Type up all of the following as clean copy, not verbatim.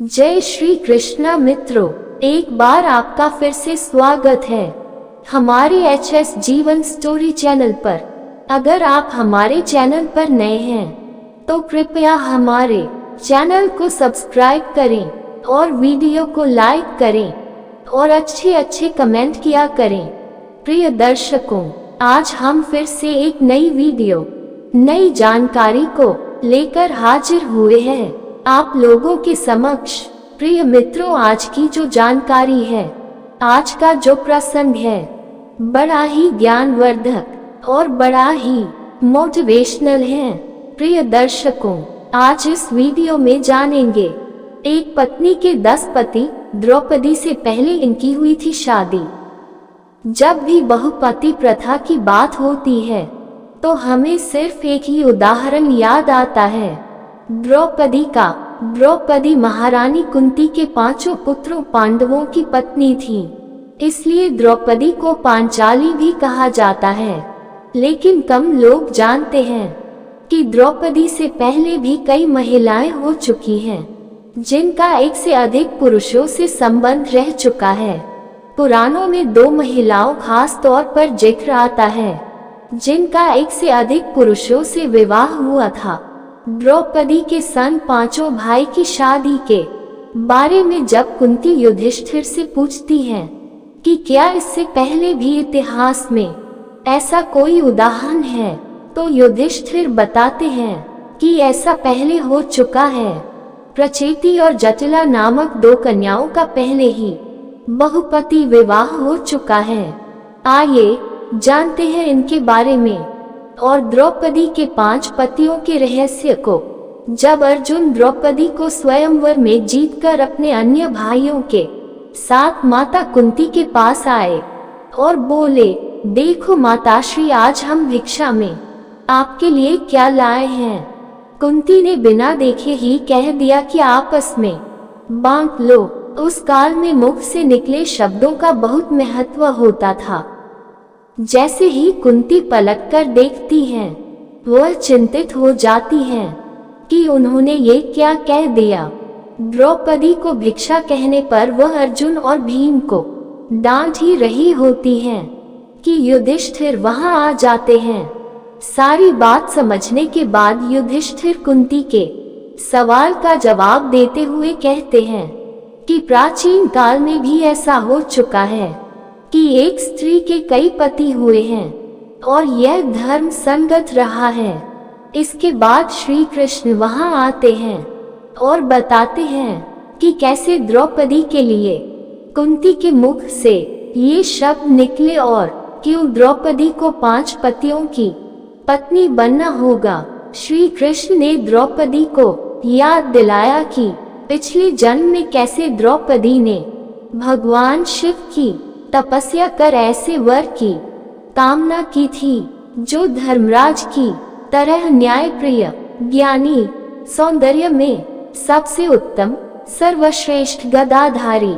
जय श्री कृष्णा मित्रों, एक बार आपका फिर से स्वागत है हमारे एचएस जीवन स्टोरी चैनल पर। अगर आप हमारे चैनल पर नए हैं तो कृपया हमारे चैनल को सब्सक्राइब करें और वीडियो को लाइक करें और अच्छे कमेंट किया करें। प्रिय दर्शकों, आज हम फिर से एक नई वीडियो, नई जानकारी को लेकर हाजिर हुए हैं आप लोगों के समक्ष। प्रिय मित्रों, आज की जो जानकारी है, आज का जो प्रसंग है, बड़ा ही ज्ञानवर्धक और बड़ा ही मोटिवेशनल है। प्रिय दर्शकों, आज इस वीडियो में जानेंगे एक पत्नी के 10 पति। द्रौपदी से पहले इनकी हुई थी शादी। जब भी बहुपति प्रथा की बात होती है तो हमें सिर्फ एक ही उदाहरण याद आता है, द्रौपदी का। द्रौपदी महारानी कुंती के 5 पुत्रों पांडवों की पत्नी थी, इसलिए द्रौपदी को पांचाली भी कहा जाता है। लेकिन कम लोग जानते हैं कि द्रौपदी से पहले भी कई महिलाएं हो चुकी हैं, जिनका एक से अधिक पुरुषों से संबंध रह चुका है। पुराणों में 2 महिलाओं खास तौर पर जिक्र आता है, जिनका एक से अधिक पुरुषों से विवाह हुआ था। द्रौपदी के संग 5 भाई की शादी के बारे में जब कुंती युधिष्ठिर से पूछती हैं कि क्या इससे पहले भी इतिहास में ऐसा कोई उदाहरण है, तो युधिष्ठिर बताते हैं कि ऐसा पहले हो चुका है। प्रचेती और जटिला नामक 2 कन्याओं का पहले ही बहुपति विवाह हो चुका है। आइए जानते हैं इनके बारे में और द्रौपदी के 5 पतियों के रहस्य को। जब अर्जुन द्रौपदी को स्वयंवर में जीतकर अपने अन्य भाइयों के साथ माता कुंती के पास आए और बोले, देखो माताश्री, आज हम भिक्षा में आपके लिए क्या लाए हैं। कुंती ने बिना देखे ही कह दिया कि आपस में बांट लो। उस काल में मुख से निकले शब्दों का बहुत महत्व होता था। जैसे ही कुंती पलटकर देखती हैं, वह चिंतित हो जाती हैं कि उन्होंने ये क्या कह दिया। द्रौपदी को भिक्षा कहने पर वह अर्जुन और भीम को डांट ही रही होती हैं कि युधिष्ठिर वहां आ जाते हैं। सारी बात समझने के बाद युधिष्ठिर कुंती के सवाल का जवाब देते हुए कहते हैं कि प्राचीन काल में भी ऐसा हो चुका है कि एक स्त्री के कई पति हुए हैं और यह धर्म संगत रहा है। इसके बाद श्री कृष्ण वहां आते हैं और बताते हैं कि कैसे द्रौपदी के लिए कुंती के मुख से ये शब्द निकले और क्यों द्रौपदी को 5 पतियों की पत्नी बनना होगा। श्री कृष्ण ने द्रौपदी को याद दिलाया कि पिछले जन्म में कैसे द्रौपदी ने भगवान शिव की तपस्या कर ऐसे वर की कामना की थी जो धर्मराज की तरह न्यायप्रिय, ज्ञानी, सौंदर्य में सबसे उत्तम, सर्वश्रेष्ठ गदाधारी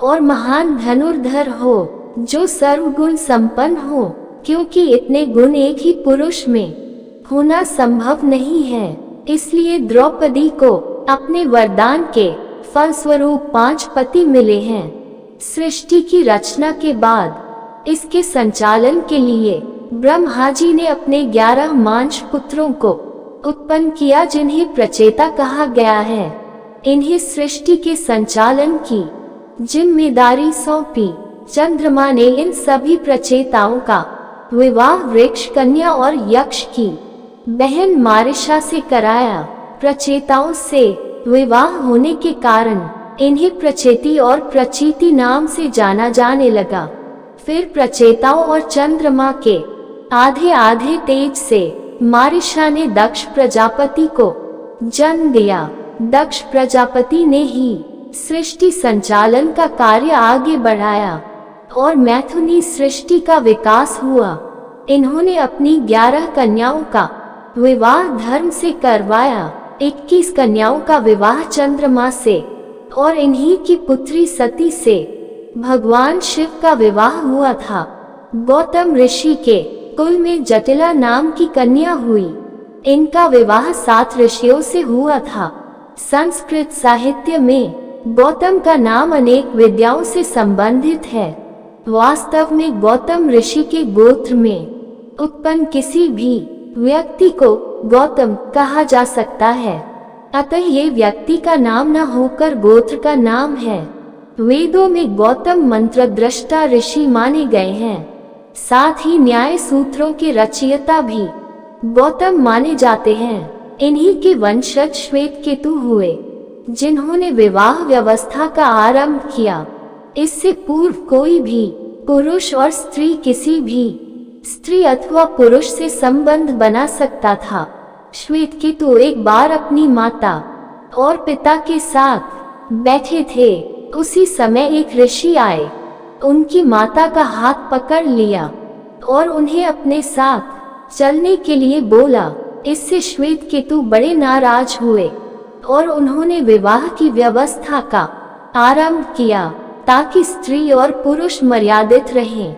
और महान धनुर्धर हो, जो सर्वगुण संपन्न हो, क्योंकि इतने गुण एक ही पुरुष में होना संभव नहीं है। इसलिए द्रौपदी को अपने वरदान के फलस्वरूप 5 पति मिले हैं। सृष्टि की रचना के बाद इसके संचालन के लिए ब्रह्मा जी ने अपने 11 मांस पुत्रों को उत्पन्न किया, जिन्हें प्रचेता कहा गया है। इन्हें सृष्टि के संचालन की जिम्मेदारी सौंपी। चंद्रमा ने इन सभी प्रचेताओं का विवाह वृक्ष, कन्या और यक्ष की बहन मारिशा से कराया। प्रचेताओं से विवाह होने के कारण इन्हें प्रचेती और प्रचीति नाम से जाना जाने लगा। फिर प्रचेताओं और चंद्रमा के आधे आधे तेज से मारिशा ने दक्ष प्रजापति को जन्म दिया। दक्ष प्रजापति ने ही सृष्टि संचालन का कार्य आगे बढ़ाया और मैथुनी सृष्टि का विकास हुआ। इन्होंने अपनी 11 कन्याओं का विवाह धर्म से करवाया। 21 कन्याओं का विवाह चंद्रमा से और इन्हीं की पुत्री सती से भगवान शिव का विवाह हुआ था। गौतम ऋषि के कुल में जटिला नाम की कन्या हुई। इनका विवाह 7 ऋषियों से हुआ था। संस्कृत साहित्य में गौतम का नाम अनेक विद्याओं से संबंधित है। वास्तव में गौतम ऋषि के गोत्र में उत्पन्न किसी भी व्यक्ति को गौतम कहा जा सकता है, अतः ये व्यक्ति का नाम न होकर गोत्र का नाम है। वेदों में गौतम मंत्र दृष्टा ऋषि माने गए हैं, साथ ही न्याय सूत्रों के रचयिता भी गौतम माने जाते हैं। इन्हीं के वंशज श्वेतकेतु हुए, जिन्होंने विवाह व्यवस्था का आरंभ किया। इससे पूर्व कोई भी पुरुष और स्त्री किसी भी स्त्री अथवा पुरुष से संबंध बना सकता था। श्वेतकेतु एक बार अपनी माता और पिता के साथ बैठे थे। उसी समय एक ऋषि आए, उनकी माता का हाथ पकड़ लिया और उन्हें अपने साथ चलने के लिए बोला। इससे श्वेतकेतु बड़े नाराज हुए और उन्होंने विवाह की व्यवस्था का आरंभ किया ताकि स्त्री और पुरुष मर्यादित रहें।